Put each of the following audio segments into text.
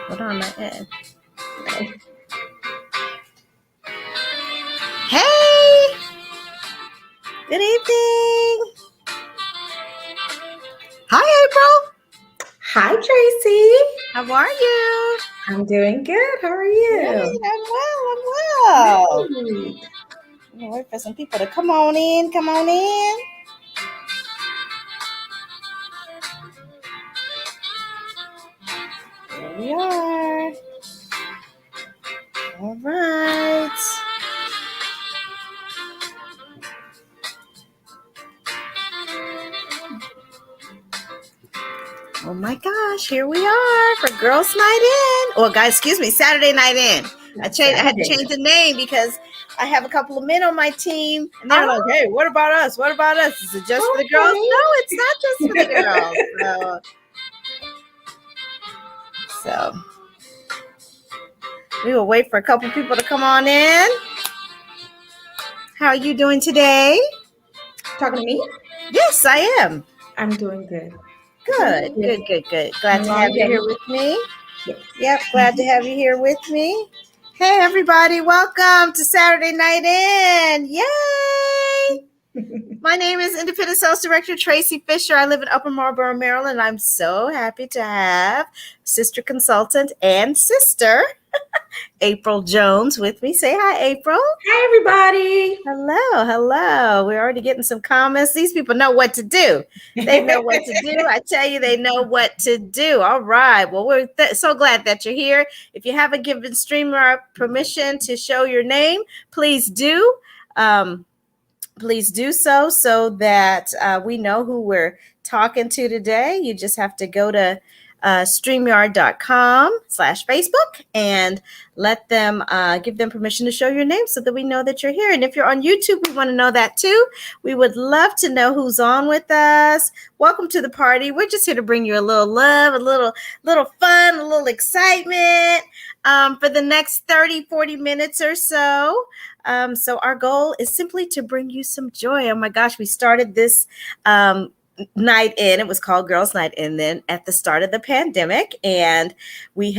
Hold on, my head. Hey! Good evening. Hi, April. Hi, Tracy. How are you? I'm doing good. How are you? Great. I'm well. Great. I'm gonna wait for some people to come on in. Come on in. Here we are. All right. Oh my gosh, here we are for Girls Night In. Well, guys, excuse me, Saturday Night In. I had to change the name because I have a couple of men on my team, and they're like, "Hey, what about us? What about us? Is it just for the girls?" No, it's not just for the girls. So we will wait for a couple people to come on in. How are you doing today? Talking to me? Yes, I am. I'm doing good. Good. Glad to have you here with me. Yep, glad to have you here with me. Hey, everybody, welcome to Saturday Night In. Yay! My name is Independent Sales Director Tracy Fisher. I live in Upper Marlboro, Maryland. I'm so happy to have sister consultant and sister April Jones with me. Say hi, April. Hi, everybody. Hello. We're already getting some comments. These people know what to do. They know what to do. I tell you, they know what to do. All right. Well, we're so glad that you're here. If you haven't given StreamYard permission to show your name, please do. Please do so that we know who we're talking to today. You just have to go to StreamYard.com/Facebook and let them give them permission to show your name so that we know that you're here. And if you're on YouTube, we want to know that too. We would love to know who's on with us. Welcome to the party. We're just here to bring you a little love, a little fun, a little excitement for the next 30-40 minutes or so. So our goal is simply to bring you some joy. Oh my gosh, we started this night in. It was called Girls Night In then at the start of the pandemic, and we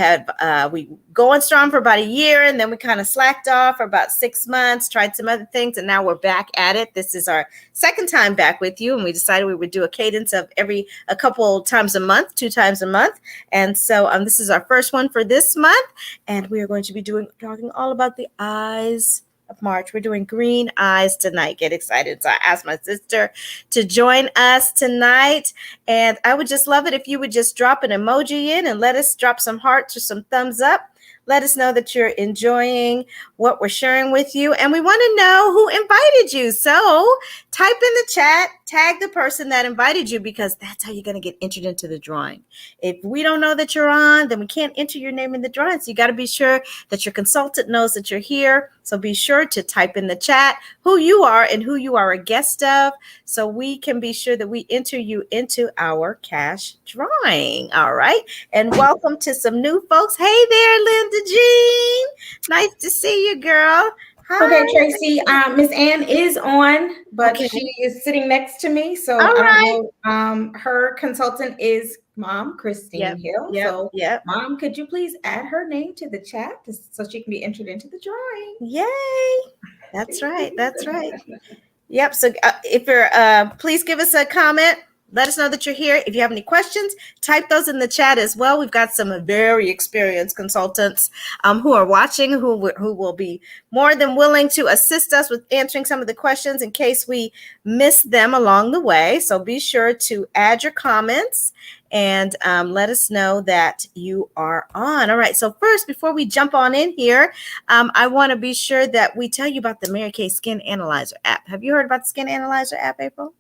going strong for about a year, and then we kind of slacked off for about 6 months, tried some other things, and now we're back at it. This is our second time back with you, and we decided we would do a cadence of a couple times a month, 2 times a month. And so this is our first one for this month, and we are going to be talking all about the eyes of March. We're doing green eyes tonight. Get excited. So I asked my sister to join us tonight, and I would just love it if you would just drop an emoji in and let us drop some hearts or some thumbs up. Let us know that you're enjoying what we're sharing with you, and we want to know who invited you. So type in the chat, tag the person that invited you, because that's how you're going to get entered into the drawing. If we don't know that you're on, then we can't enter your name in the drawing. So you got to be sure that your consultant knows that you're here. So be sure to type in the chat who you are and who you are a guest of, so we can be sure that we enter you into our cash drawing. All right. And welcome to some new folks. Hey there, Linda Jean. Nice to see you, girl. Hi. Okay, Tracy. Miss Ann is on, but she is sitting next to me. So all right. I don't know. Her consultant is Mom Christine Hill. So Mom, could you please add her name to the chat so she can be entered into the drawing? Yay. That's right. Yep. So if you're, please give us a comment. Let us know that you're here. If you have any questions, type those in the chat as well. We've got some very experienced consultants who are watching, who will be more than willing to assist us with answering some of the questions in case we miss them along the way. So be sure to add your comments and let us know that you are on. All right. So first, before we jump on in here, I want to be sure that we tell you about the Mary Kay Skin Analyzer app. Have you heard about the Skin Analyzer app, April?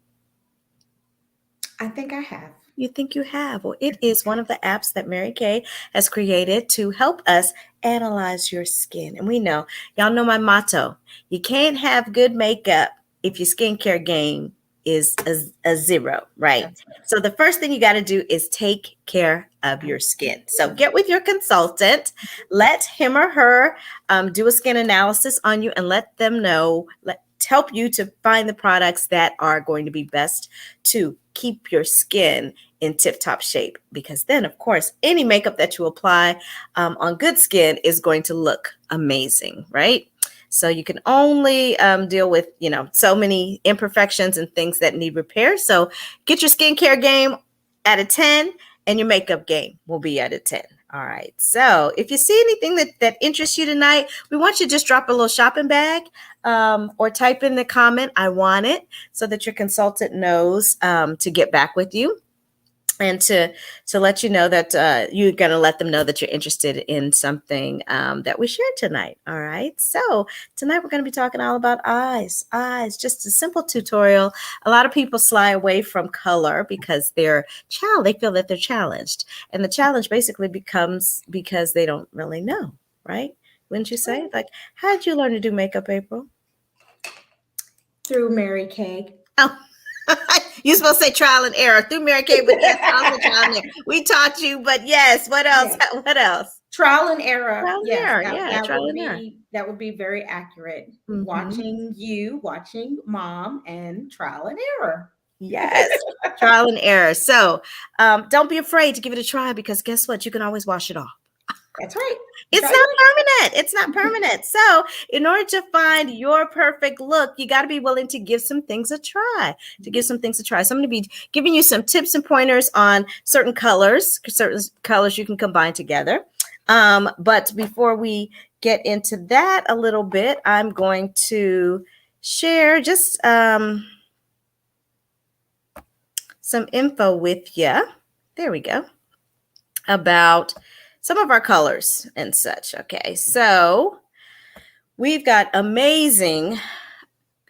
I think I have. You think you have? Well, it is one of the apps that Mary Kay has created to help us analyze your skin. And we know, y'all know my motto, you can't have good makeup if your skincare game is a zero, right? So the first thing you got to do is take care of your skin. So get with your consultant, let him or her do a skin analysis on you, and let them know, help you to find the products that are going to be best to keep your skin in tip-top shape, because then, of course, any makeup that you apply on good skin is going to look amazing, right? So you can only deal with, so many imperfections and things that need repair. So get your skincare game at a 10 and your makeup game will be at a 10. All right. So if you see anything that interests you tonight, we want you to just drop a little shopping bag or type in the comment, I want it, so that your consultant knows to get back with you. And to let you know that you're going to let them know that you're interested in something that we shared tonight. All right. So tonight we're going to be talking all about eyes, just a simple tutorial. A lot of people sly away from color because they feel that they're challenged. And the challenge basically becomes because they don't really know, right? Wouldn't you say? Like, how did you learn to do makeup, April? Through Mary Kay. Oh. You're supposed to say trial and error through Mary Kay, but yes, also trial and error. We taught you, but yes, what else? Yes. What else? Trial and error. Trial and error. That would be very accurate. Mm-hmm. Watching mom, and trial and error. Yes, trial and error. So don't be afraid to give it a try, because guess what? You can always wash it off. That's right. It's not permanent. It's not permanent. So in order to find your perfect look, you got to be willing to give some things a try, So I'm going to be giving you some tips and pointers on certain colors you can combine together. But before we get into that a little bit, I'm going to share just some info with you. There we go. About some of our colors and such. Okay, so we've got amazing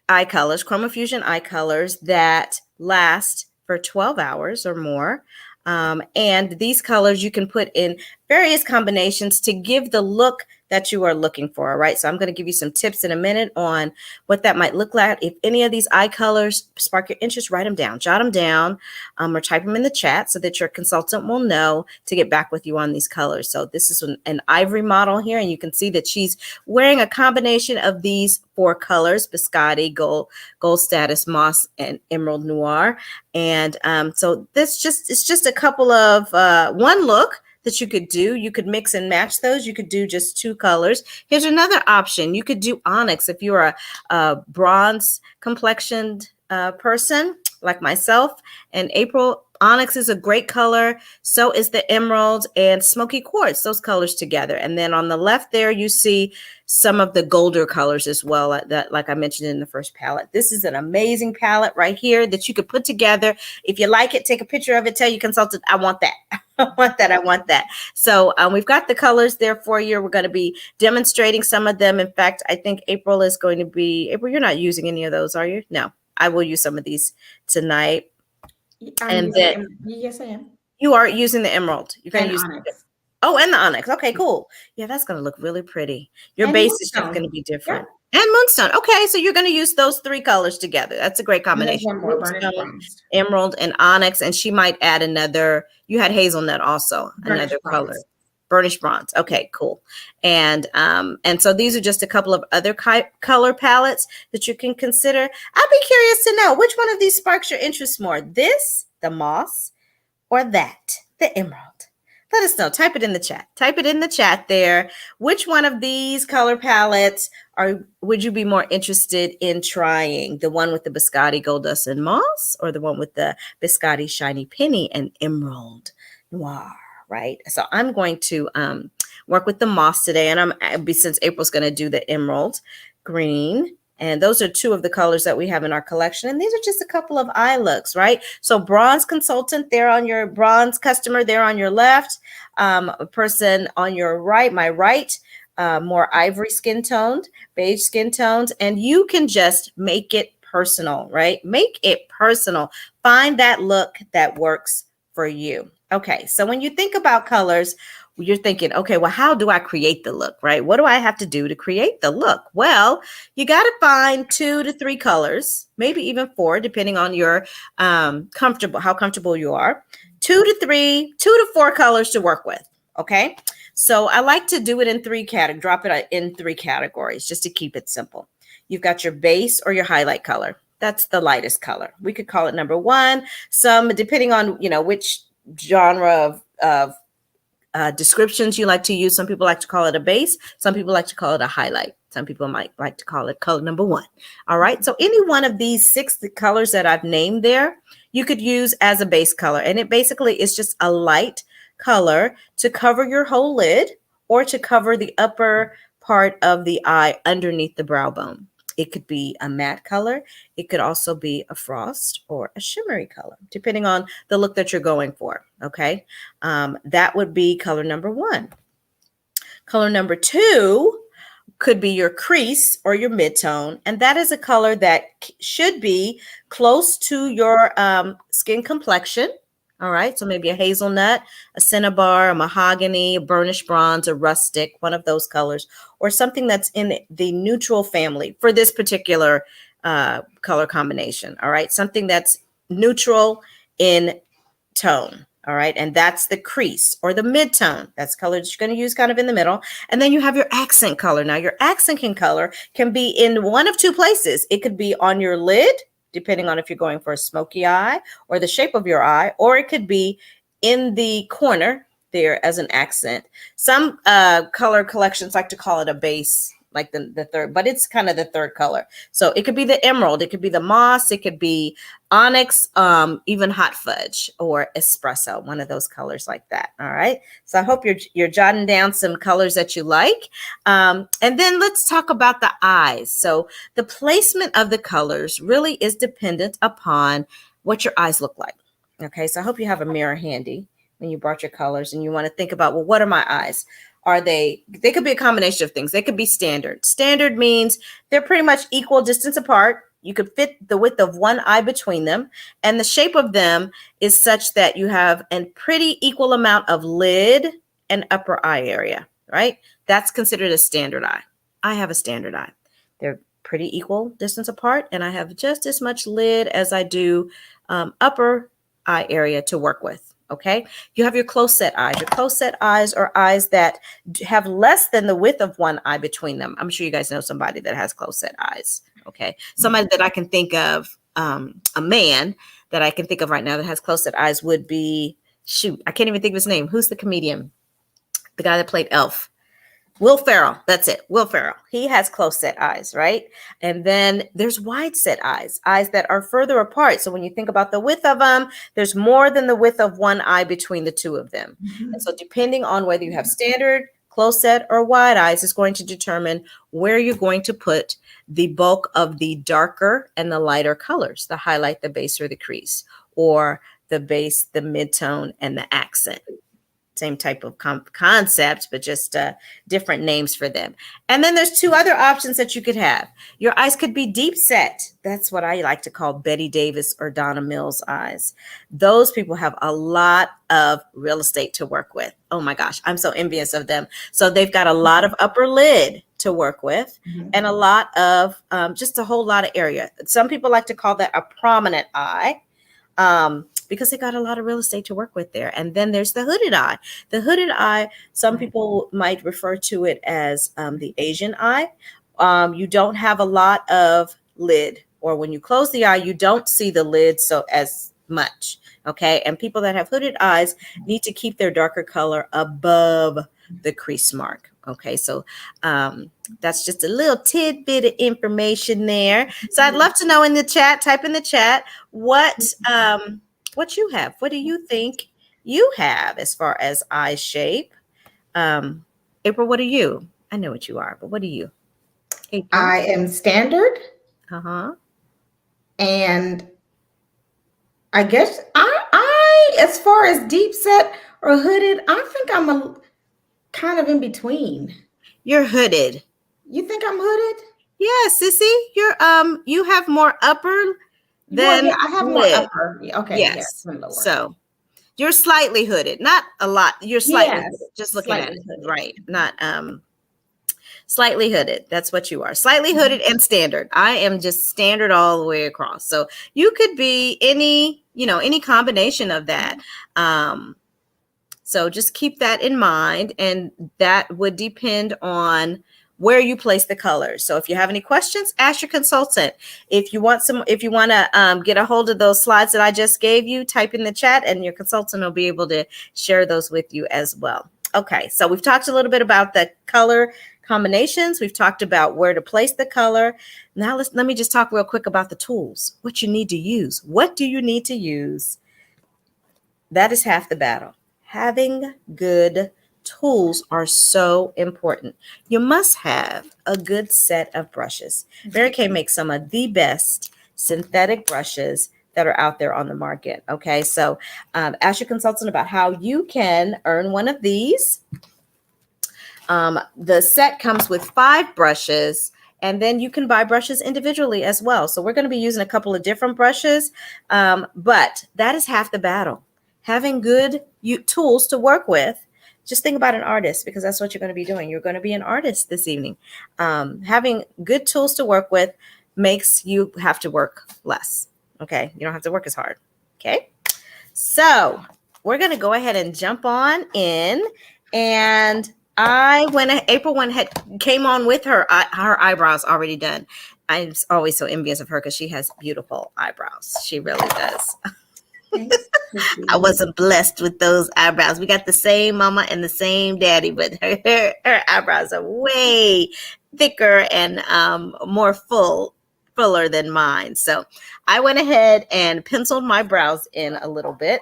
eye colors, ChromaFusion eye colors that last for 12 hours or more. And these colors you can put in various combinations to give the look that you are looking for. All right. So I'm going to give you some tips in a minute on what that might look like. If any of these eye colors spark your interest, write them down, jot them down, or type them in the chat so that your consultant will know to get back with you on these colors. So this is an ivory model here, and you can see that she's wearing a combination of these 4 colors: Biscotti, Gold Status, Moss, and Emerald Noir. And so it's just a couple of one look that you could do. You could mix and match those. You could do just 2 colors. Here's another option. You could do onyx if you're a bronze complexioned person like myself and April. Onyx is a great color. So is the emerald and smoky quartz, those colors together. And then on the left there, you see some of the golder colors as well, that, like I mentioned in the first palette. This is an amazing palette right here that you could put together. If you like it, take a picture of it, tell your consultant, I want that. I want that. So we've got the colors there for you. We're going to be demonstrating some of them. In fact, I think April is going to be, April, you're not using any of those, are you? No, I will use some of these tonight. Yes, I am. You are using the emerald. You're going to use onyx. Oh, and the onyx. Okay, cool. Yeah, that's going to look really pretty. Your base is just going to be different. Yeah. And moonstone. Okay, so you're going to use those 3 colors together. That's a great combination. And one more, moonstone, emerald, and onyx. And she might add another. You had hazelnut also, another color. Burnished bronze. Okay, cool. And so these are just a couple of other color palettes that you can consider. I'd be curious to know which one of these sparks your interest more. This, the moss, or that, the emerald. Let us know. Type it in the chat. Type it in the chat there. Which one of these color palettes would you be more interested in trying? The one with the Biscotti Gold Dust and Moss, or the one with the Biscotti Shiny Penny and Emerald Noir? Right. So I'm going to work with the moss today, and since April's going to do the emerald green. And those are 2 of the colors that we have in our collection. And these are just a couple of eye looks, right? So bronze consultant, they're on your bronze customer, they're on your left. A person on your right, my right, more ivory skin toned, beige skin toned. And you can just make it personal, right? Make it personal. Find that look that works for you. Okay, so when you think about colors, you're thinking, okay, well, how do I create the look, right? What do I have to do to create the look? Well, you got to find 2 to 3 colors, maybe even 4, depending on your how comfortable you are. 2 to 4 colors to work with. Okay, so I like to do it in 3 categories, drop it in 3 categories just to keep it simple. You've got your base or your highlight color. that's the lightest color. We could call it number 1. Some, depending on, which genre of descriptions you like to use. Some people like to call it a base. Some people like to call it a highlight. Some people might like to call it color number 1. All right. So any one of these 6 colors that I've named there, you could use as a base color. And it basically is just a light color to cover your whole lid or to cover the upper part of the eye underneath the brow bone. It could be a matte color. It could also be a frost or a shimmery color, depending on the look that you're going for. Okay. That would be color number 1. Color number 2 could be your crease or your mid-tone. And that is a color that should be close to your skin complexion. All right, so maybe a hazelnut, a cinnabar, a mahogany, a burnished bronze, a rustic, one of those colors, or something that's in the neutral family for this particular color combination. All right, something that's neutral in tone. All right, and that's the crease or the mid-tone. That's color that you're going to use kind of in the middle. And then you have your accent color. Now, your accent color can be in one of 2 places. It could be on your lid, depending on if you're going for a smoky eye or the shape of your eye, or it could be in the corner there as an accent. Some color collections like to call it a base, like the third, but it's kind of the third color. So it could be the emerald, it could be the moss, it could be onyx, even hot fudge or espresso, one of those colors like that. All right. So I hope you're jotting down some colors that you like. And then let's talk about the eyes. So the placement of the colors really is dependent upon what your eyes look like. Okay. So I hope you have a mirror handy when you brought your colors and you want to think about, well, what are my eyes? They could be a combination of things. They could be standard. Standard means they're pretty much equal distance apart. You could fit the width of one eye between them. And the shape of them is such that you have a pretty equal amount of lid and upper eye area, right? That's considered a standard eye. I have a standard eye. They're pretty equal distance apart. And I have just as much lid as I do upper eye area to work with. Okay, you have your close set eyes. Your close set eyes are eyes that have less than the width of one eye between them. I'm sure you guys know somebody that has close set eyes. Okay, somebody that I can think of, a man that I can think of right now that has close set eyes would be, shoot, I can't even think of his name. Who's the comedian? The guy that played Elf. Will Ferrell. That's it. Will Ferrell. He has close set eyes, right? And then there's wide set eyes, eyes that are further apart. So when you think about the width of them, there's more than the width of one eye between the two of them. Mm-hmm. And so depending on whether you have standard, close set, or wide eyes is going to determine where you're going to put the bulk of the darker and the lighter colors, the highlight, the base, or the crease, or the base, the mid-tone, and the accent. Same type of concept, but just different names for them. And then there's 2 other options that you could have. Your eyes could be deep set. That's what I like to call Betty Davis or Donna Mills eyes. Those people have a lot of real estate to work with. Oh my gosh, I'm so envious of them. So they've got a lot of upper lid to work with, mm-hmm. and a lot of just a whole lot of area. Some people like to call that a prominent eye. Because they got a lot of real estate to work with there. And then there's the hooded eye. The hooded eye, some people might refer to it as the Asian eye. You don't have a lot of lid, or when you close the eye, you don't see the lid so as much. Okay. And people that have hooded eyes need to keep their darker color above the crease mark. Okay, so that's just a little tidbit of information there. So I'd love to know in the chat, type in the chat, what you have. What do you think you have as far as eye shape? April, what are you? I know what you are, but what are you? April? I am standard. And I guess I, as far as deep set or hooded, I think I'm kind of in between. You're hooded. You think I'm hooded? Yeah, sissy. You have more upper than I have more upper. Okay. Yes. So you're slightly hooded, not a lot. You're slightly hooded, just looking at it. Hooded. Right. Not slightly hooded. That's what you are. Slightly hooded and standard. I am just standard all the way across. So you could be any combination of that. So just keep that in mind, and that would depend on where you place the colors. So if you have any questions, ask your consultant. If you want to get a hold of those slides that I just gave you, type in the chat and your consultant will be able to share those with you as well. Okay, so we've talked a little bit about the color combinations. We've talked about where to place the color. Now let me just talk real quick about the tools, what you need to use. What do you need to use? That is half the battle. Having good tools are so important. You must have a good set of brushes. Mary Kay makes some of the best synthetic brushes that are out there on the market. Okay, so ask your consultant about how you can earn one of these. The set comes with 5 brushes, and then you can buy brushes individually as well. So we're going to be using a couple of different brushes, but that is half the battle. Having good tools to work with. Just think about an artist, because that's what you're going to be doing. You're going to be an artist this evening. Having good tools to work with makes you have to work less. Okay, you don't have to work as hard. Okay, so we're going to go ahead and jump on in, and April came on with her eyebrows already done. I'm always so envious of her because she has beautiful eyebrows. She really does. I wasn't blessed with those eyebrows. We got the same mama and the same daddy, but her eyebrows are way thicker and more fuller than mine. So I went ahead and penciled my brows in a little bit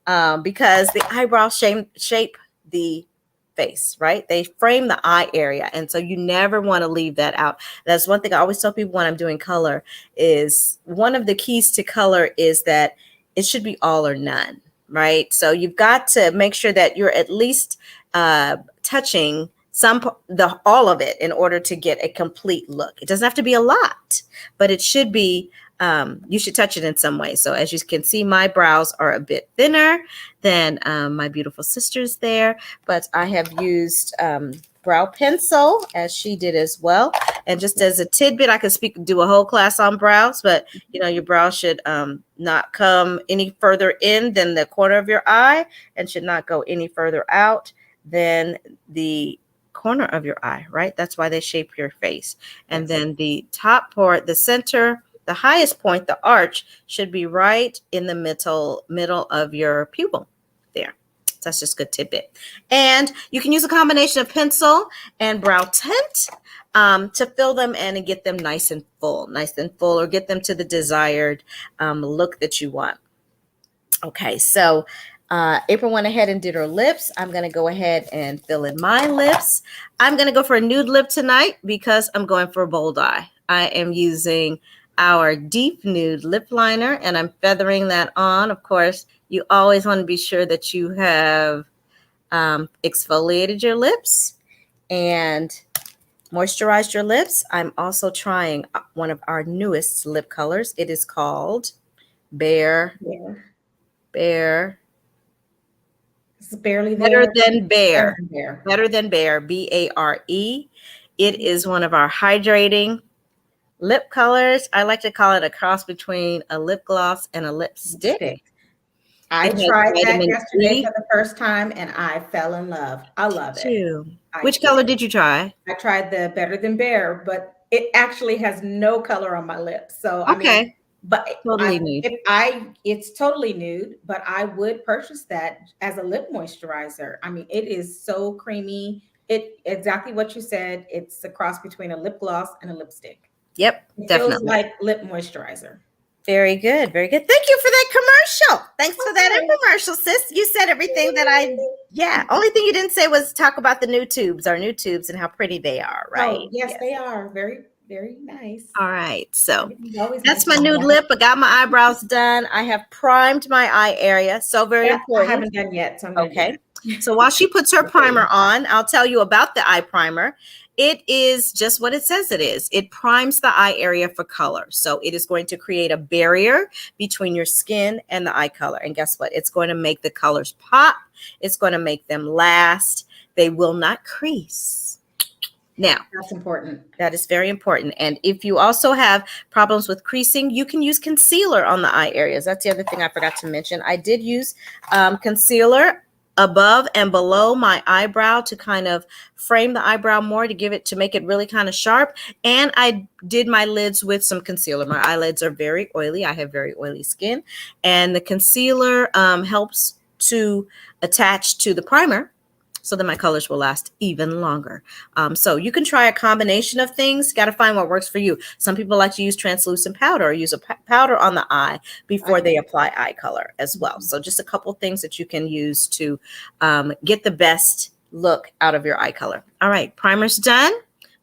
because the eyebrows shape the face, right? They frame the eye area. And so you never want to leave that out. That's one thing I always tell people when I'm doing color is one of the keys to color is that it should be all or none, right? So you've got to make sure that you're at least touching all of it in order to get a complete look. It doesn't have to be a lot, but it should be, you should touch it in some way. So as you can see, my brows are a bit thinner than my beautiful sister's there, but I have used brow pencil as she did as well. And just as a tidbit, I could do a whole class on brows, but your brows should not come any further in than the corner of your eye and should not go any further out than the corner of your eye, right? That's why they shape your face. And then the top part, the center, the highest point, the arch should be right in the middle of your pupil there. That's just a good tidbit. And you can use a combination of pencil and brow tint to fill them in and get them nice and full, or get them to the desired look that you want. Okay, so April went ahead and did her lips. I'm going to go ahead and fill in my lips. I'm going to go for a nude lip tonight because I'm going for a bold eye. I am using our deep nude lip liner and I'm feathering that on. Of course, you always want to be sure that you have exfoliated your lips and moisturized your lips. I'm also trying one of our newest lip colors. It is called Better Than Bare, BARE. It is one of our hydrating lip colors. I like to call it a cross between a lip gloss and a lipstick. I tried that yesterday for the first time and I fell in love. I love it. Which color did you try? I tried the Better Than Bare, but it actually has no color on my lips. So okay. I mean, but totally nude. It's totally nude, but I would purchase that as a lip moisturizer. I mean, it is so creamy. Exactly what you said. It's a cross between a lip gloss and a lipstick. Yep, it definitely. Feels like lip moisturizer. Very good. Very good. Thank you for that commercial. Thanks for that infomercial, sis. You said everything that only thing you didn't say was talk about the new tubes, our new tubes and how pretty they are, right? Oh, yes, they are. Very, very nice. All right. So that's my nude lip. I got my eyebrows done. I have primed my eye area. So very important. I haven't done yet. So okay. So while she puts her primer on, I'll tell you about the eye primer. It is just what it says it is. It primes the eye area for color. So it is going to create a barrier between your skin and the eye color. And guess what? It's going to make the colors pop. It's going to make them last. They will not crease. Now, that's important. That is very important. And if you also have problems with creasing, you can use concealer on the eye areas. That's the other thing I forgot to mention. I did use concealer above and below my eyebrow to kind of frame the eyebrow more, to make it really kind of sharp. And I did my lids with some concealer. My eyelids are very oily. I have very oily skin, and the concealer helps to attach to the primer, so that my colors will last even longer. So you can try a combination of things. Got to find what works for you. Some people like to use translucent powder or use a powder on the eye before they apply eye color as well. So just a couple things that you can use to get the best look out of your eye color. All right, primer's done.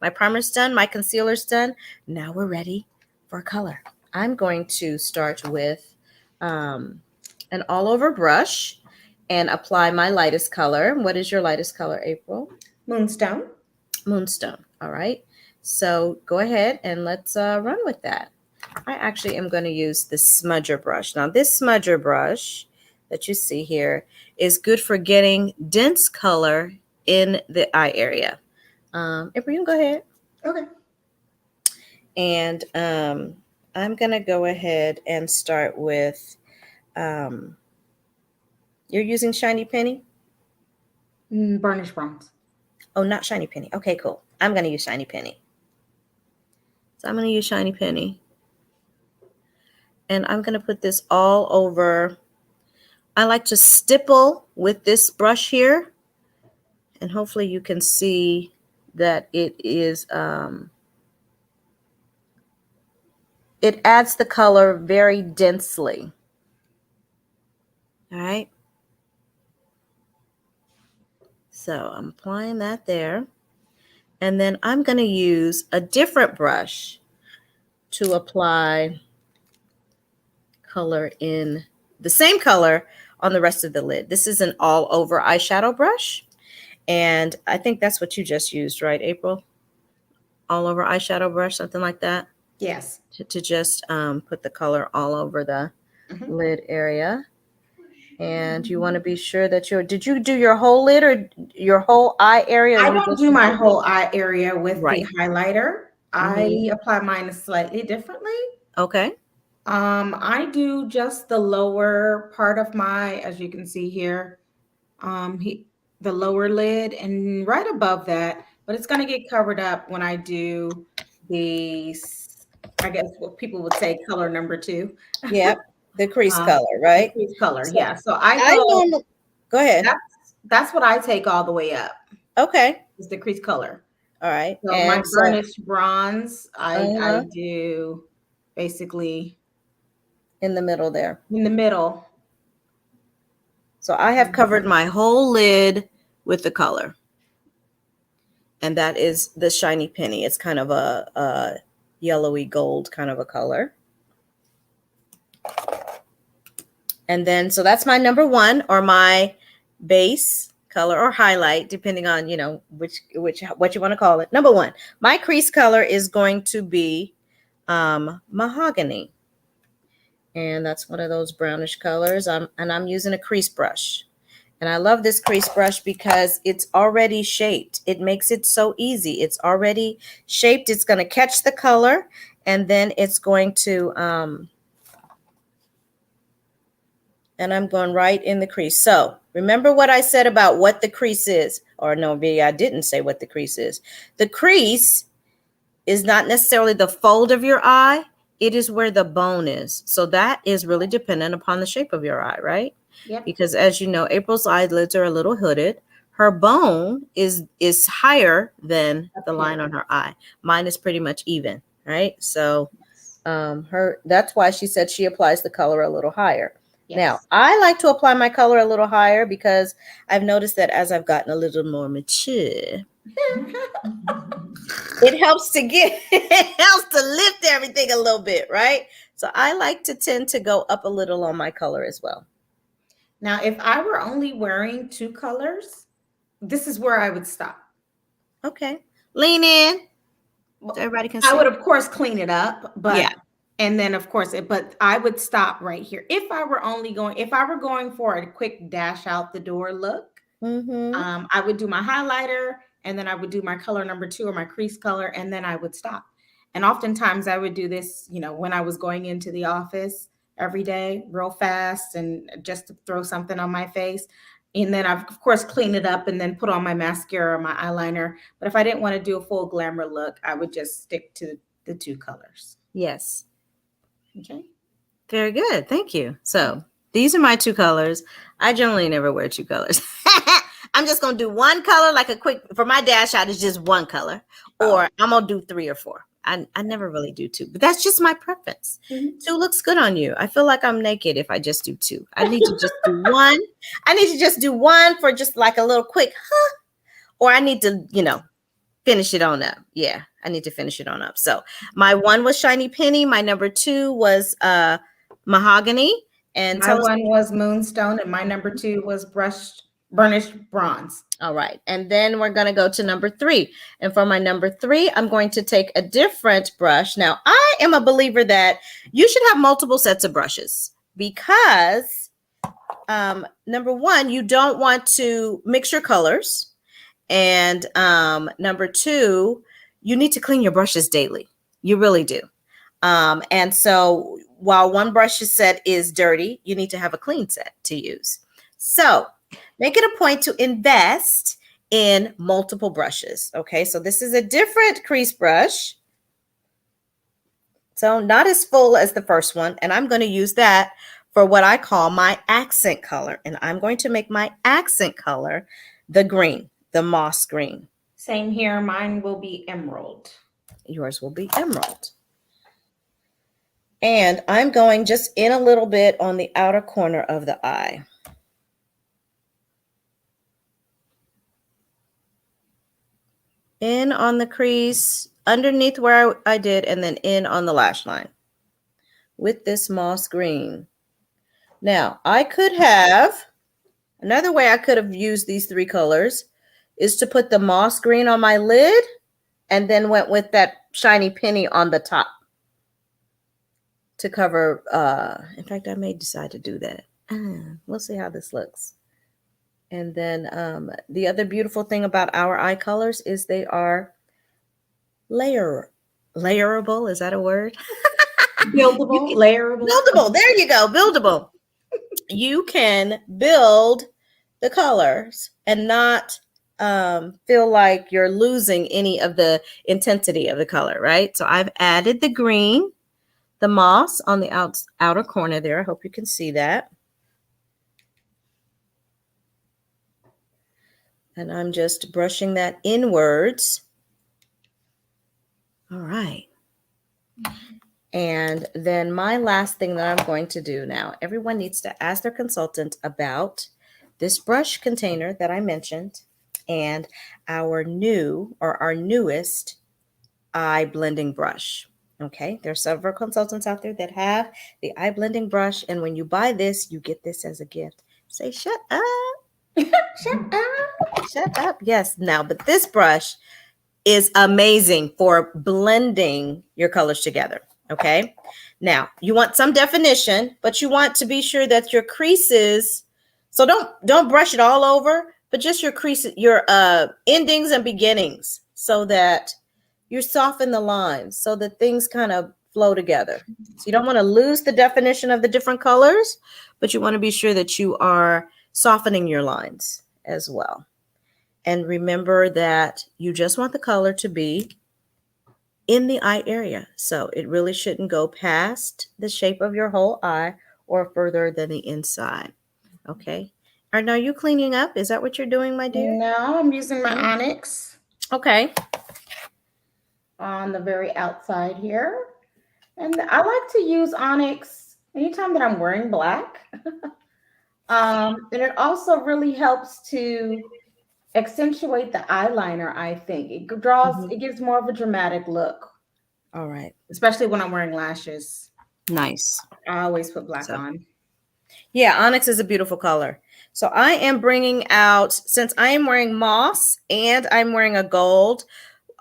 My primer's done. My concealer's done. Now we're ready for color. I'm going to start with an all-over brush and apply my lightest color. What is your lightest color, April? Moonstone. Moonstone. All right. So go ahead and let's run with that. I actually am going to use the smudger brush. Now, this smudger brush that you see here is good for getting dense color in the eye area. April, you can go ahead. Okay. And I'm going to go ahead and start with you're using Shiny Penny? Burnished bronze. Oh, not Shiny Penny. Okay, cool. I'm going to use Shiny Penny. So I'm going to use Shiny Penny. And I'm going to put this all over. I like to stipple with this brush here. And hopefully you can see that it is, it adds the color very densely. All right. So I'm applying that there. And then I'm going to use a different brush to apply color in the same color on the rest of the lid. This is an all over eyeshadow brush. And I think that's what you just used, right, April? All over eyeshadow brush, something like that? Yes. To just put the color all over the lid area. And you want to be sure that did you do your whole lid or your whole eye area? I don't do my whole eye area with the highlighter. I apply mine slightly differently. Okay. I do just the lower part of my, as you can see here, the lower lid and right above that, but it's going to get covered up when I do the, I guess what people would say color number 2. Yep. The crease color, right? The crease color, so yeah. So I go ahead. That's what I take all the way up. Okay. Is the crease color. All right. So and my burnished bronze, I do basically in the middle there. In the middle. So I have covered my whole lid with the color. And that is the Shiny Penny. It's kind of a yellowy gold kind of a color. And then, so that's my number 1 or my base color or highlight, depending on, you know, what you want to call it. Number 1, my crease color is going to be mahogany. And that's one of those brownish colors. And I'm using a crease brush. And I love this crease brush because it's already shaped. It makes it so easy. It's already shaped. It's going to catch the color. And then it's going to, and I'm going right in the crease. So remember what I said about what the crease is. Or no, maybe I didn't say what the crease is. The crease is not necessarily the fold of your eye. It is where the bone is. So that is really dependent upon the shape of your eye, right? Yep. Because as you know, April's eyelids are a little hooded. Her bone is higher than the line on her eye. Mine is pretty much even, right? So that's why she said she applies the color a little higher. Yes. Now, I like to apply my color a little higher because I've noticed that as I've gotten a little more mature, it helps to lift everything a little bit, right? So I like to tend to go up a little on my color as well. Now, if I were only wearing 2 colors, this is where I would stop. Okay. Lean in. So everybody can see. I would, of course, clean it up, but yeah. And then, of course, but I would stop right here. If I were going for a quick dash out the door look, I would do my highlighter and then I would do my color number 2 or my crease color, and then I would stop. And oftentimes I would do this, you know, when I was going into the office every day real fast and just to throw something on my face. And then I've, of course, cleaned it up and then put on my mascara or my eyeliner. But if I didn't want to do a full glamour look, I would just stick to the 2 colors. Yes. Okay. Very good. Thank you. So these are my 2 colors. I generally never wear 2 colors. I'm just going to do 1 color, like a quick, for my dash out is just 1 color, or I'm going to do 3 or 4. I never really do 2, but that's just my preference. 2 looks good on you. I feel like I'm naked if I just do 2. I need to just do 1. I need to just do 1 for just like a little quick, or I need to, finish it on up. Yeah, I need to finish it on up. So my 1 was Shiny Penny. My number 2 was Mahogany. And my 1 was Moonstone, and my number 2 was Burnished Bronze. All right. And then we're going to go to number 3. And for my number 3, I'm going to take a different brush. Now, I am a believer that you should have multiple sets of brushes because number 1, you don't want to mix your colors. And number 2, you need to clean your brushes daily. You really do. And so while one brush set is dirty, you need to have a clean set to use. So make it a point to invest in multiple brushes. Okay, so this is a different crease brush. So not as full as the first one. And I'm going to use that for what I call my accent color. And I'm going to make my accent color the green, the moss green. Same here. Mine will be emerald. Yours will be emerald. And I'm going just in a little bit on the outer corner of the eye. In on the crease, underneath where I did, and then in on the lash line with this moss green. Now, I could have, another way I could have used these 3 colors is to put the moss green on my lid and then went with that Shiny Penny on the top to cover. In fact, I may decide to do that. We'll see how this looks. And then the other beautiful thing about our eye colors is they are layerable. Is that a word? Buildable, layerable. Buildable. There you go. Buildable. You can build the colors and not feel like you're losing any of the intensity of the color, right? So I've added the green, the moss on the outer corner there. I hope you can see that. And I'm just brushing that inwards. All right. And then my last thing that I'm going to do now, everyone needs to ask their consultant about this brush container that I mentioned and our newest eye blending brush. Okay, there's several consultants out there that have the eye blending brush. And when you buy this, you get this as a gift. Say, shut up. Shut up. Shut up. Yes. Now, but this brush is amazing for blending your colors together. Okay. Now, you want some definition, but you want to be sure that your creases, so don't brush it all over, but just your creases, your endings and beginnings, so that you soften the lines so that things kind of flow together. So you don't want to lose the definition of the different colors, but you want to be sure that you are softening your lines as well. And remember that you just want the color to be in the eye area. So it really shouldn't go past the shape of your whole eye or further than the inside. Okay. And are you cleaning up? Is that what you're doing, my dear? No, I'm using my onyx. Okay. On the very outside here. And I like to use onyx anytime that I'm wearing black. And it also really helps to accentuate the eyeliner, I think. It gives more of a dramatic look. All right. Especially when I'm wearing lashes. Nice. I always put black on. Yeah, onyx is a beautiful color. So I am bringing out, since I am wearing moss and I'm wearing a gold,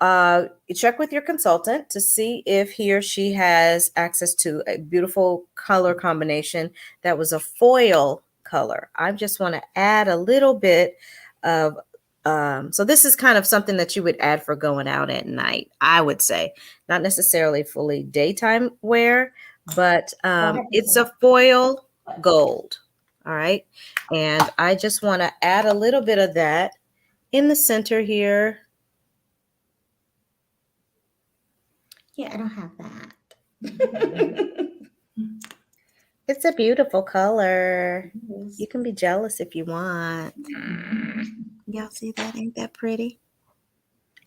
check with your consultant to see if he or she has access to a beautiful color combination that was a foil color. I just want to add a little bit of, so this is kind of something that you would add for going out at night, I would say. Not necessarily fully daytime wear, but it's a foil gold. All right. And I just want to add a little bit of that in the center here. Yeah, I don't have that. It's a beautiful color. You can be jealous if you want. Y'all see that? Ain't that pretty?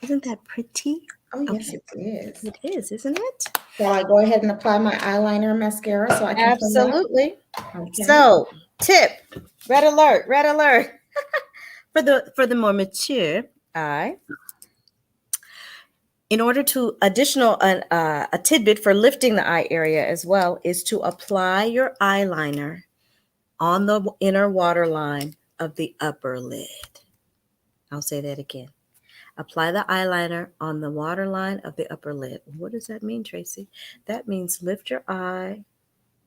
Isn't that pretty? Oh, yes, it is. It is, isn't it? Shall I go ahead and apply my eyeliner and mascara so I can Absolutely. Okay. So, tip, red alert, red alert. for the more mature eye. In order to a tidbit for lifting the eye area as well is to apply your eyeliner on the inner waterline of the upper lid. I'll say that again. Apply the eyeliner on the waterline of the upper lid. What does that mean, Tracy? That means lift your eye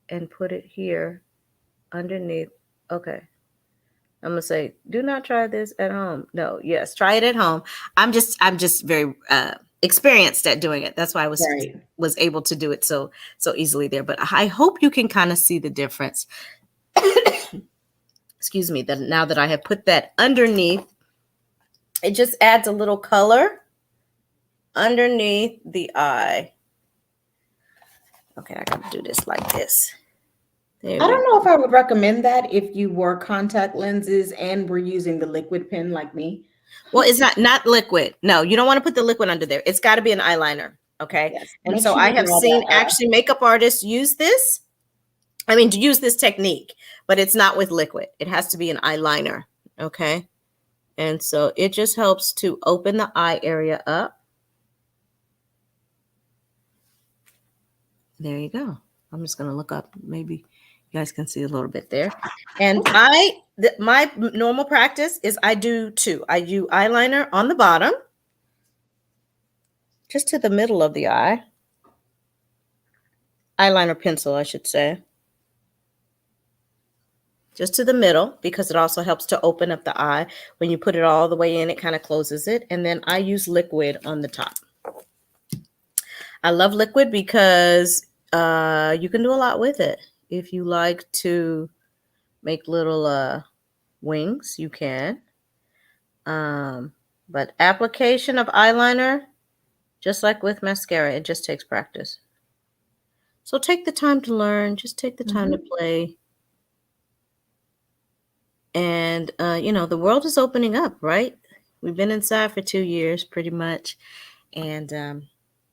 and put it here underneath. Okay. I'm gonna say, do not try this at home. No, yes, try it at home. I'm just very experienced at doing it. That's why I was able to do it so easily there. But I hope you can kind of see the difference. Excuse me. That now that I have put that underneath, it just adds a little color underneath the eye. Okay, I gotta do this like this. I don't know if I would recommend that if you wore contact lenses and were using the liquid pen like me. Well, it's not liquid. No, you don't want to put the liquid under there. It's got to be an eyeliner. Okay. Yes. And so I have seen actually makeup artists use this. I mean, to use this technique, but it's not with liquid. It has to be an eyeliner. Okay. And so it just helps to open the eye area up. There you go. I'm just going to look up. Maybe you guys can see a little bit there. And my normal practice is I do two. I do eyeliner on the bottom, just to the middle of the eye. Eyeliner pencil, I should say. Just to the middle, because it also helps to open up the eye. When you put it all the way in, it kind of closes it. And then I use liquid on the top. I love liquid because you can do a lot with it. If you like to make little wings, you can. But application of eyeliner, just like with mascara, it just takes practice. So take the time to learn. Just take the time to play. And, the world is opening up, right? We've been inside for 2 years pretty much. And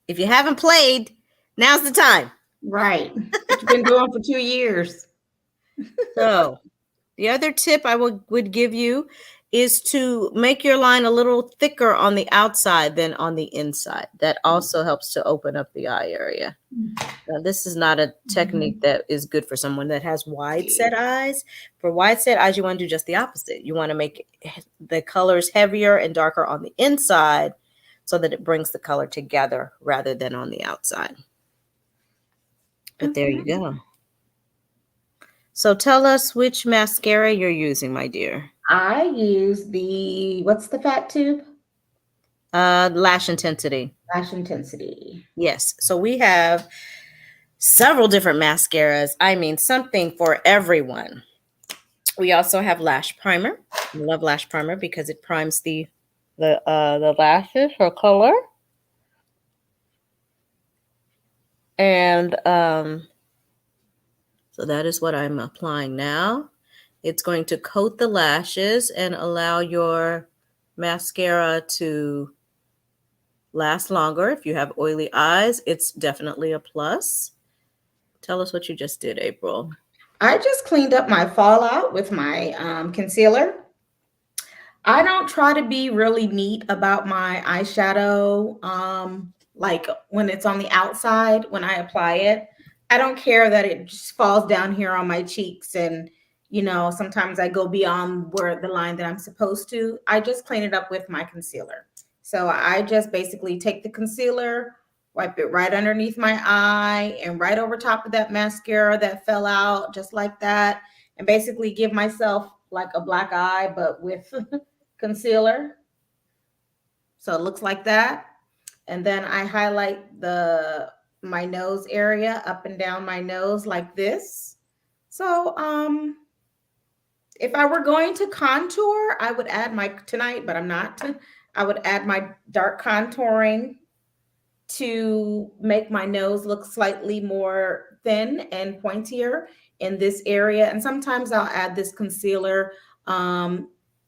if you haven't played, now's the time. Right. What you've been doing for 2 years. So the other tip I would give you is to make your line a little thicker on the outside than on the inside. That also helps to open up the eye area. Now, this is not a technique that is good for someone that has wide set eyes. For wide set eyes, you want to do just the opposite. You want to make the colors heavier and darker on the inside so that it brings the color together rather than on the outside. But there you go. So tell us which mascara you're using, my dear. I use what's the fat tube? Lash Intensity. Lash Intensity. Yes. So we have several different mascaras. I mean, something for everyone. We also have Lash Primer. I love Lash Primer because it primes the lashes for color. And so that is what I'm applying now. It's going to coat the lashes and allow your mascara to last longer. If you have oily eyes, it's definitely a plus. Tell us what you just did, April. I just cleaned up my fallout with my concealer. I don't try to be really neat about my eyeshadow. Like when it's on the outside, when I apply it, I don't care that it just falls down here on my cheeks. And, sometimes I go beyond where the line that I'm supposed to. I just clean it up with my concealer. So I just basically take the concealer, wipe it right underneath my eye and right over top of that mascara that fell out, just like that. And basically give myself like a black eye, but with concealer. So it looks like that. And then I highlight my nose area, up and down my nose like this. So If I were going to contour, I would add my tonight, but I'm not. I would add my dark contouring to make my nose look slightly more thin and pointier in this area. And sometimes I'll add this concealer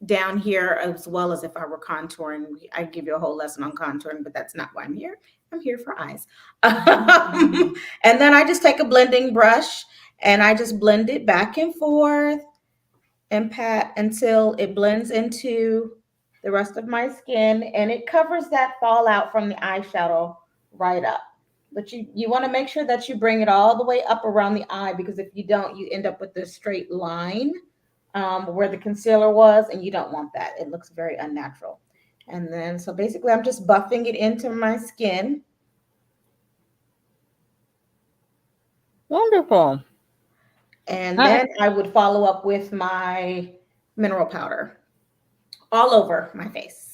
down here as well as if I were contouring. I give you a whole lesson on contouring, but that's not why I'm here. I'm here for eyes. And then I just take a blending brush and I just blend it back and forth and pat until it blends into the rest of my skin and it covers that fallout from the eyeshadow right up. But you want to make sure that you bring it all the way up around the eye because if you don't, you end up with this straight line where the concealer was, and you don't want that. It looks very unnatural. And then, so basically, I'm just buffing it into my skin. Wonderful. And then I would follow up with my mineral powder all over my face.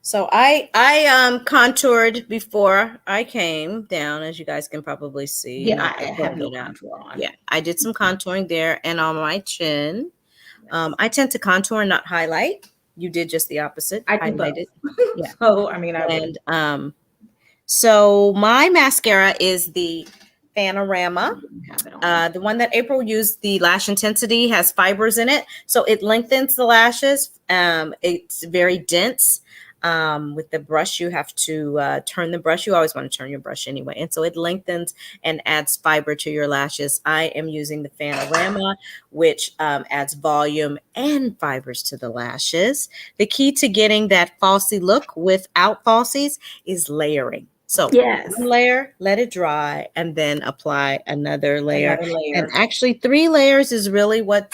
So I contoured before I came down, as you guys can probably see. Yeah, I have no contour on. Yeah, I did some contouring there and on my chin. Yes. I tend to contour and not highlight. You did just the opposite. I highlighted. Yeah. So I mean, so my mascara is the Panorama. The one that April used, the Lash Intensity, has fibers in it, so it lengthens the lashes. It's very dense. With the brush, you have to turn the brush. You always want to turn your brush anyway. And so it lengthens and adds fiber to your lashes. I am using the Panorama, which adds volume and fibers to the lashes. The key to getting that falsy look without falsies is layering. So yes, one layer, let it dry, and then apply another layer. And actually 3 layers is really what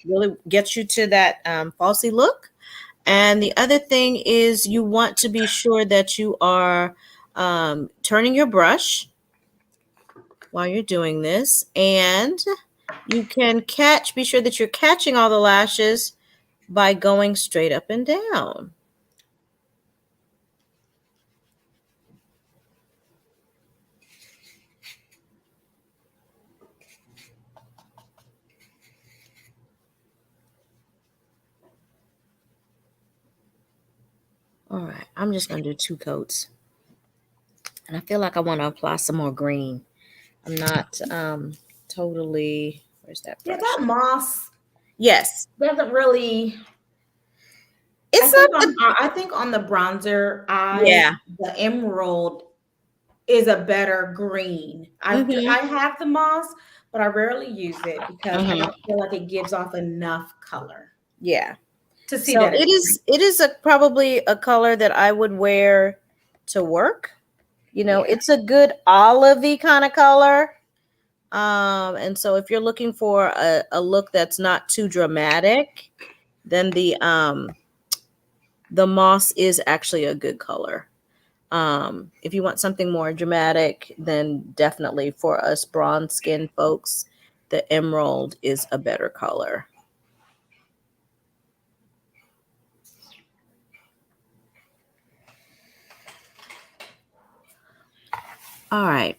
really gets you to that falsy look. And the other thing is you want to be sure that you are turning your brush while you're doing this. And you can be sure that you're catching all the lashes by going straight up and down. All right, I'm just going to do 2 coats. And I feel like I want to apply some more green. I'm not totally, where's that brush? Yeah, that moss. Yes. Doesn't really. I think on the bronzer eye, yeah, the emerald is a better green. I have the moss, but I rarely use it because I don't feel like it gives off enough color. Yeah. To see that it is probably a color that I would wear to work. You know, yeah, it's a good olivey kind of color. And so if you're looking for a look that's not too dramatic, then the moss is actually a good color. If you want something more dramatic, then definitely for us bronze skin folks, the emerald is a better color. All right.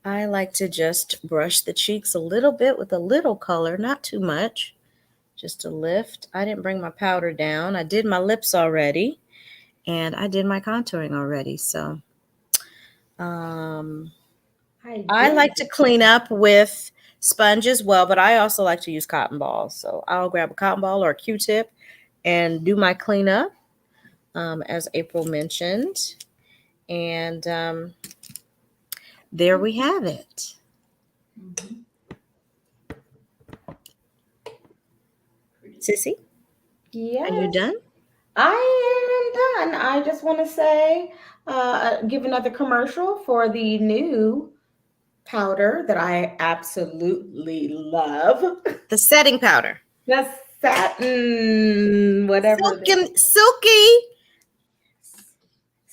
I like to just brush the cheeks a little bit with a little color, not too much, just to lift. I didn't bring my powder down. I did my lips already, and I did my contouring already. So I like to clean up with sponge as well, but I also like to use cotton balls. So I'll grab a cotton ball or a Q-tip and do my cleanup, as April mentioned. And there we have it. Sissy? Yes. Are you done? I am done. I just want to say, give another commercial for the new powder that I absolutely love. The setting powder. The satin, whatever.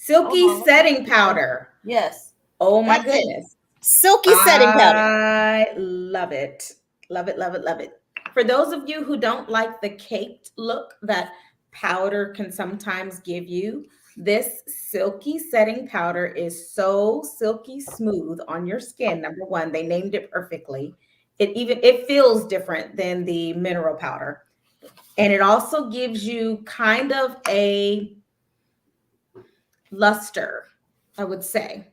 Silky setting powder. Yes. Oh my goodness. Silky setting powder. I love it. Love it, love it, love it. For those of you who don't like the caked look that powder can sometimes give you, this silky setting powder is so silky smooth on your skin. Number one, they named it perfectly. it feels different than the mineral powder. And it also gives you kind of a luster, I would say.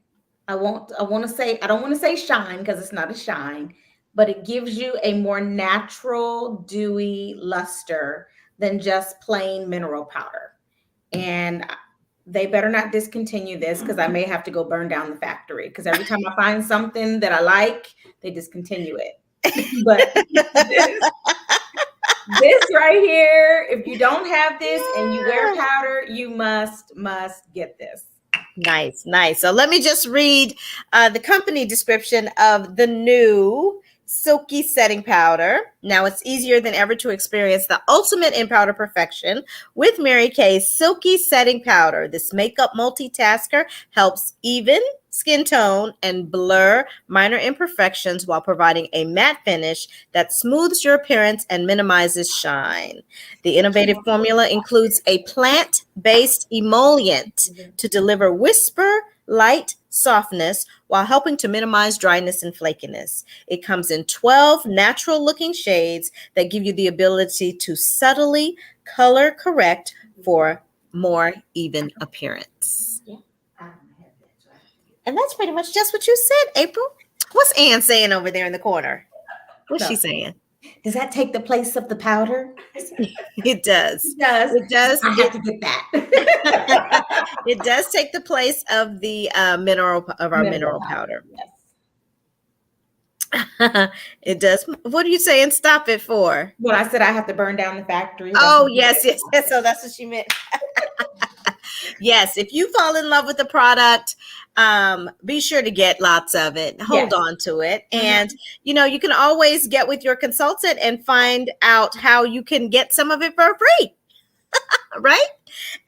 I don't want to say shine, because it's not a shine, but it gives you a more natural, dewy luster than just plain mineral powder. And they better not discontinue this, because I may have to go burn down the factory, because every time I find something that I like, they discontinue it. But this right here, if you don't have this and you wear powder, you must get this. Nice, nice. So let me just read the company description of the new Silky Setting Powder. Now, it's easier than ever to experience the ultimate in powder perfection with Mary Kay's Silky Setting Powder. This makeup multitasker helps even skin tone and blur minor imperfections while providing a matte finish that smooths your appearance and minimizes shine. The innovative formula includes a plant-based emollient to deliver whisper light softness while helping to minimize dryness and flakiness. It comes in 12 natural looking shades that give you the ability to subtly color correct for more even appearance. And that's pretty much just what you said, April. What's Ann saying over there in the corner? What's she saying? Does that take the place of the powder? It does. It does. It does. I have to get that. It does take the place of the mineral powder. Yes. It does. What are you saying? Stop it for? When I said I have to burn down the factory. Oh, yes. So that's what she meant. Yes. If you fall in love with the product, be sure to get lots of it. Hold on to it. Mm-hmm. And, you can always get with your consultant and find out how you can get some of it for free. Right?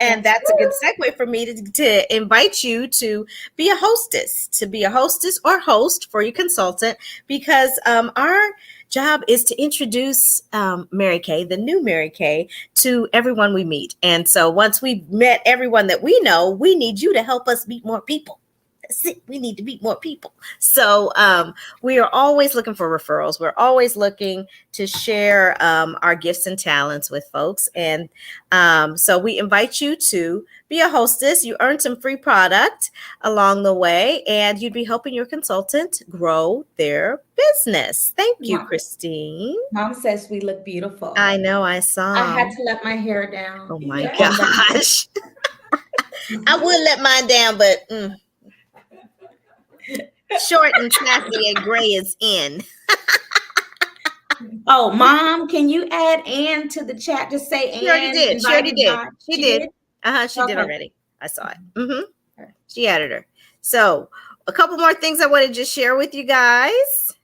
And that's a good segue for me to invite you to be a hostess or host for your consultant, because our job is to introduce Mary Kay, the new Mary Kay, to everyone we meet. And so once we've met everyone that we know, we need you to help us meet more people. We need to meet more people. So we are always looking for referrals. We're always looking to share our gifts and talents with folks. And so we invite you to be a hostess. You earn some free product along the way, and you'd be helping your consultant grow their business. Thank you, Christine. Mom says we look beautiful. I know, I saw. I had to let my hair down. Oh my gosh. I would let mine down, but short and sassy and gray is in. Oh, Mom, can you add Ann to the chat? Just say Ann. She already did. She did. She did Okay. already. I saw it. Mm-hmm. She added her. So a couple more things I want to just share with you guys.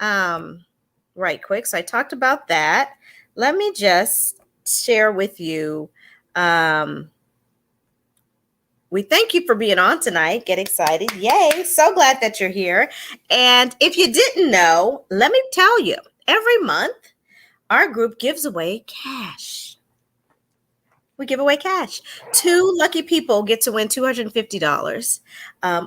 Right quick. So I talked about that. Let me just share with you. We thank you for being on tonight. Get excited. Yay. So glad that you're here. And if you didn't know, let me tell you, every month, our group gives away cash. We give away cash. 2 lucky people get to win $250.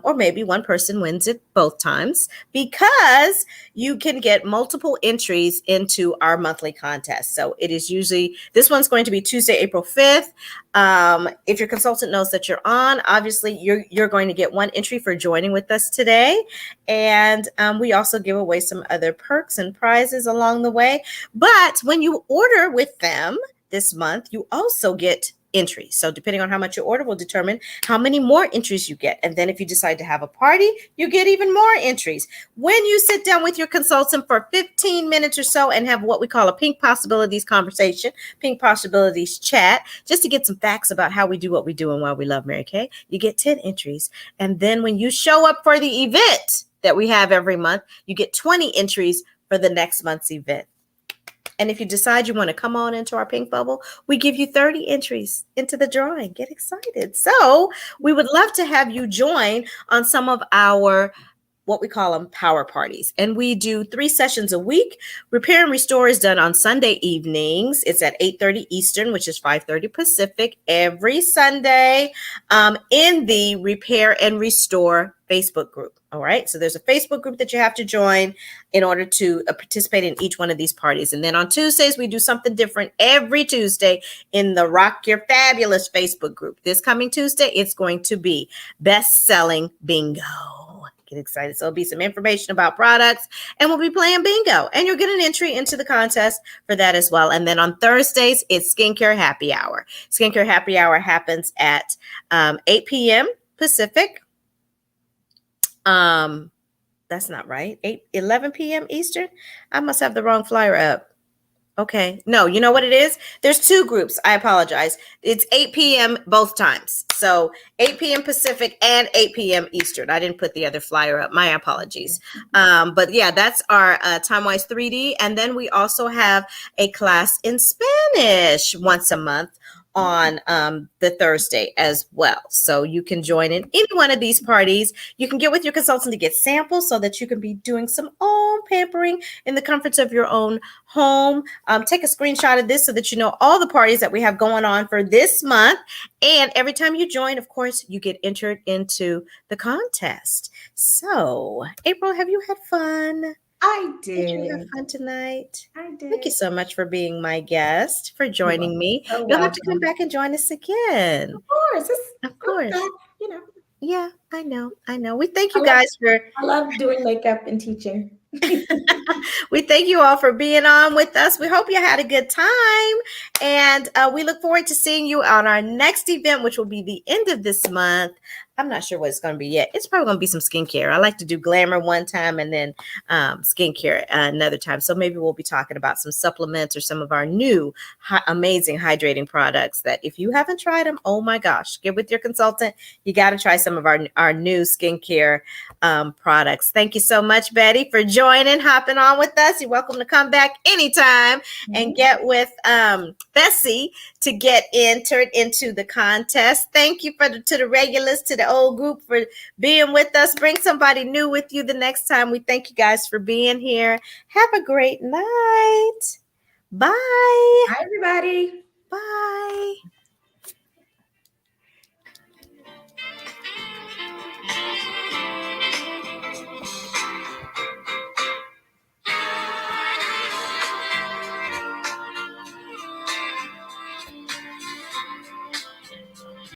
Or maybe one person wins it both times, because you can get multiple entries into our monthly contest. So it is usually, this one's going to be Tuesday, April 5th. If your consultant knows that you're on, obviously you're going to get 1 entry for joining with us today. And we also give away some other perks and prizes along the way. But when you order with them this month, you also get entries. So depending on how much you order will determine how many more entries you get. And then if you decide to have a party, you get even more entries. When you sit down with your consultant for 15 minutes or so and have what we call a Pink Possibilities conversation, Pink Possibilities chat, just to get some facts about how we do what we do and why we love Mary Kay, you get 10 entries. And then when you show up for the event that we have every month, you get 20 entries for the next month's event. And if you decide you want to come on into our pink bubble, we give you 30 entries into the drawing. Get excited. So we would love to have you join on some of our what we call them power parties. And we do 3 sessions a week. Repair and Restore is done on Sunday evenings. It's at 8:30 Eastern, which is 5:30 Pacific, every Sunday in the Repair and Restore Facebook group. All right. So there's a Facebook group that you have to join in order to participate in each one of these parties. And then on Tuesdays, we do something different every Tuesday in the Rock Your Fabulous Facebook group. This coming Tuesday, it's going to be Best-Selling Bingo. Get excited. So it'll be some information about products, and we'll be playing bingo, and you'll get an entry into the contest for that as well. And then on Thursdays, it's Skincare Happy Hour. Skincare Happy Hour happens at 8 p.m. Pacific. That's not right. 11 p.m. Eastern. I must have the wrong flyer up. Okay. No, you know what it is? There's 2 groups. I apologize. It's 8 p.m. both times. So 8 p.m. Pacific and 8 p.m. Eastern. I didn't put the other flyer up. My apologies. But yeah, that's our TimeWise 3D. And then we also have a class in Spanish once a month on the Thursday as well. So you can join in any one of these parties. You can get with your consultant to get samples so that you can be doing some own pampering in the comforts of your own home. Take a screenshot of this so that you know all the parties that we have going on for this month. And every time you join, of course, you get entered into the contest. So, April, have you had fun? I did. Did you have fun tonight? I did. Thank you so much for being my guest, for joining me. So You'll have to come back and join us again. Of course. Of course. You know. Yeah, I know. We thank you guys for. I love doing makeup and teaching. We thank you all for being on with us. We hope you had a good time. And we look forward to seeing you on our next event, which will be the end of this month. I'm not sure what it's going to be yet. It's probably going to be some skincare. I like to do glamour one time and then skincare another time. So maybe we'll be talking about some supplements or some of our new amazing hydrating products that if you haven't tried them, oh my gosh, get with your consultant. You got to try some of our new skincare products. Thank you so much, Betty, for joining, hopping on with us. You're welcome to come back anytime and get with Bessie to get entered into the contest. Thank you to the regulars, to the old group for being with us. Bring somebody new with you the next time. We thank you guys for being here. Have a great night. Bye. Bye, everybody. Bye.